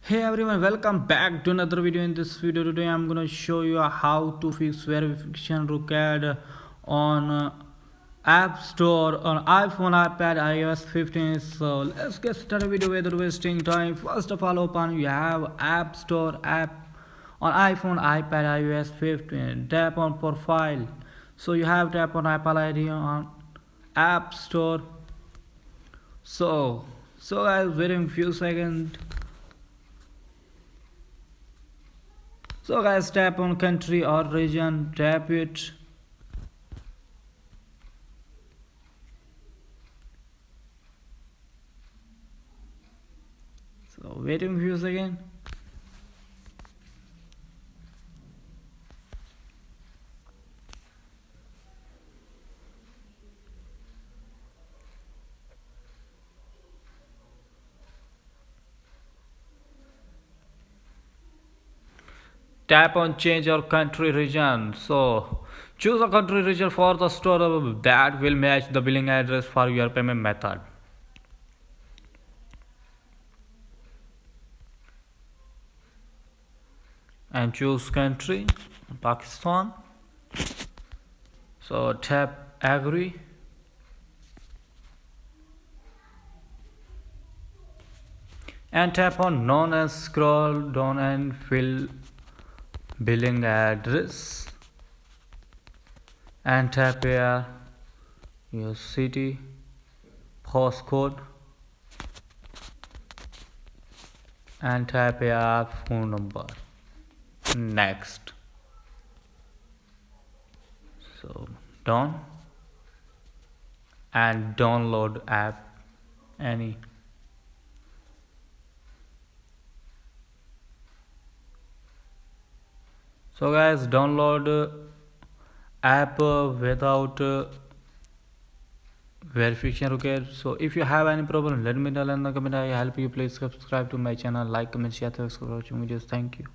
Hey everyone, welcome back to another video. In this video today I'm gonna show you how to fix verification required on App Store on iPhone, iPad, iOS 15. So let's get started video without wasting time. First of all, open you have App Store app on iPhone, iPad, iOS 15. Tap on profile. So you have tap on Apple ID on App Store. So guys, waiting few seconds. So guys, tap on country or region, tap it. So waiting few seconds. Tap on change your country region. So choose a country region for the store that will match the billing address for your payment method. And choose country, Pakistan. So tap agree. And tap on none and scroll down and fill billing address. And tap here your city, postcode, and tap here phone number. Next. So done. And download app any. So guys, download app without verification required. So if you have any problem, let me know in the comment. I help you. Please subscribe to my channel, like, comment, share. Thanks for watching videos. Thank you.